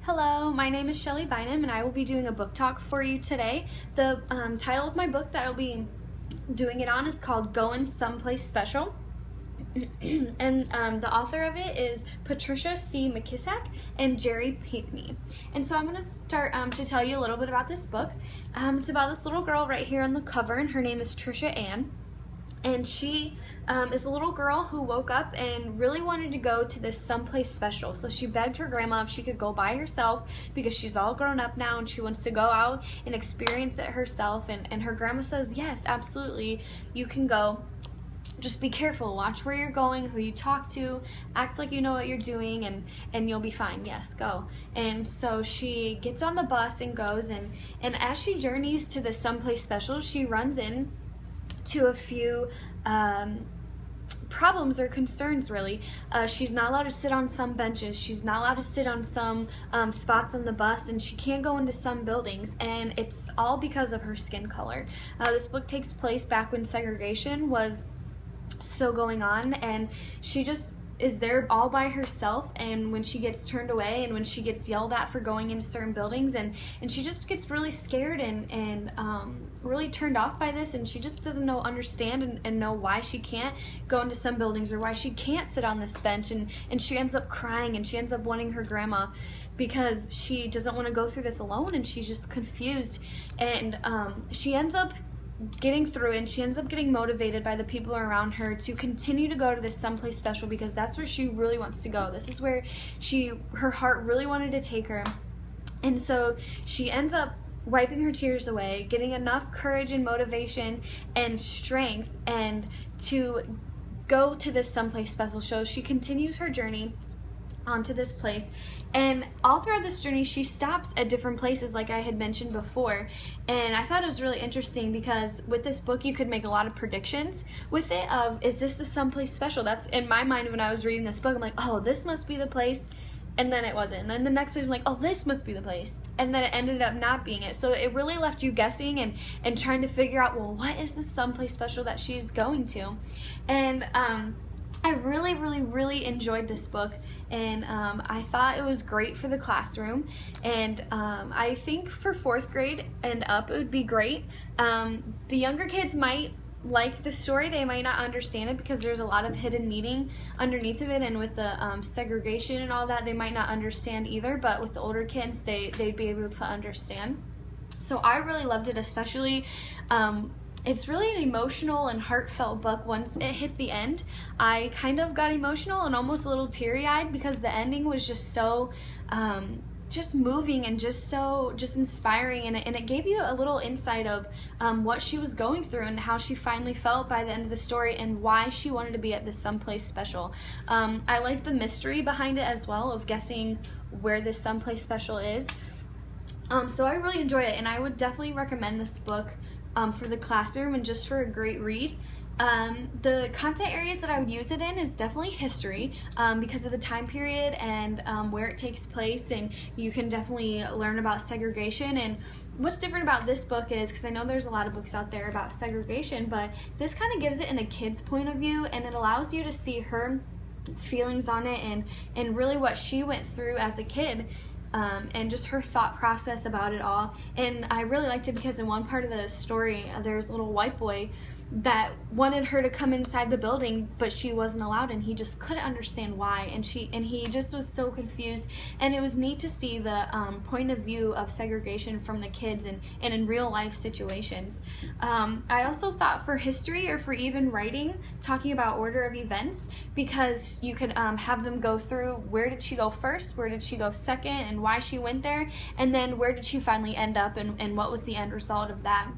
Hello, my name is Shelly Bynum and I will be doing a book talk for you today. The title of my book that I'll be doing it on is called Goin Someplace Special. And the author of it is Patricia Mckissack and Jerry Pinkney. And so I'm going to start to tell you a little bit about this book. It's about this little girl right here on the cover, and her name is Trisha Ann. And she is a little girl who woke up and really wanted to go to this someplace special. So she begged her grandma if she could go by herself because she's all grown up now and she wants to go out and experience it herself. And her grandma says, yes, absolutely, you can go. Just be careful, watch where you're going, who you talk to, act like you know what you're doing, and you'll be fine. Yes, go. And so she gets on the bus and goes, and as she journeys to this someplace special, she runs in to a few problems or concerns, really. She's not allowed to sit on some benches, she's not allowed to sit on some spots on the bus, and she can't go into some buildings, and it's all because of her skin color. This book takes place back when segregation was still going on, and she just is there all by herself, and when she gets turned away and when she gets yelled at for going into certain buildings, and she just gets really scared and really turned off by this, and she just doesn't understand and know why she can't go into some buildings or why she can't sit on this bench, and she ends up crying, and she ends up wanting her grandma because she doesn't want to go through this alone, and she's just confused, and she ends up getting through, and she ends up getting motivated by the people around her to continue to go to this someplace special because that's where she really wants to go. This is where her heart really wanted to take her. And so she ends up wiping her tears away, getting enough courage and motivation and strength and to go to this someplace special. So she continues her journey onto this place, and all throughout this journey she stops at different places like I had mentioned before, and I thought it was really interesting because with this book you could make a lot of predictions with it of, is this the someplace special? That's in my mind when I was reading this book. I'm like, oh, this must be the place, and then it wasn't, and then the next week I'm like, oh, this must be the place, and then it ended up not being it. So it really left you guessing and trying to figure out, well, what is the someplace special that she's going to? And I really enjoyed this book, and I thought it was great for the classroom, and I think for 4th grade and up it would be great. The younger kids might like the story, they might not understand it because there's a lot of hidden meaning underneath of it, and with the segregation and all that, they might not understand either, but with the older kids they'd be able to understand. So I really loved it, especially it's really an emotional and heartfelt book. Once it hit the end, I kind of got emotional and almost a little teary-eyed because the ending was just so just moving and just inspiring, and it gave you a little insight of what she was going through and how she finally felt by the end of the story and why she wanted to be at this someplace special. I like the mystery behind it as well, of guessing where this someplace special is. So I really enjoyed it, and I would definitely recommend this book for the classroom and just for a great read. The content areas that I would use it in is definitely history because of the time period and where it takes place, and you can definitely learn about segregation. And what's different about this book is, because I know there's a lot of books out there about segregation, but this kind of gives it in a kid's point of view, and it allows you to see her feelings on it and really what she went through as a kid. And just her thought process about it all. And I really liked it because in one part of the story there's a little white boy that wanted her to come inside the building, but she wasn't allowed, and he just couldn't understand why, and he just was so confused. And it was neat to see the point of view of segregation from the kids and in real life situations. I also thought for history, or for even writing, talking about order of events, because you could have them go through where did she go first, where did she go second, and why she went there, and then where did she finally end up, and what was the end result of that.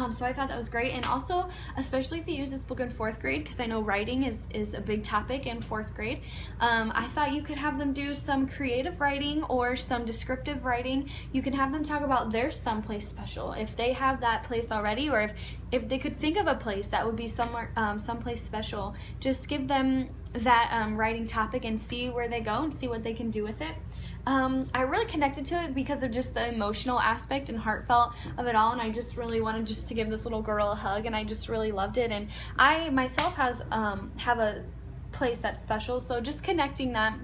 So I thought that was great, and also especially if you use this book in 4th grade, because I know writing is a big topic in 4th grade. I thought you could have them do some creative writing or some descriptive writing. You can have them talk about their someplace special if they have that place already, or if they could think of a place that would be somewhere someplace special. Just give them that writing topic and see where they go and see what they can do with it. I really connected to it because of just the emotional aspect and heartfelt of it all, and I just really wanted just to give this little girl a hug, and I just really loved it. And I myself have a place that's special, so just connecting that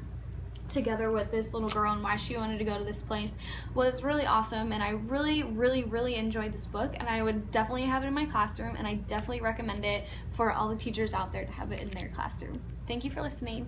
together with this little girl and why she wanted to go to this place was really awesome, and I really enjoyed this book, and I would definitely have it in my classroom, and I definitely recommend it for all the teachers out there to have it in their classroom. Thank you for listening.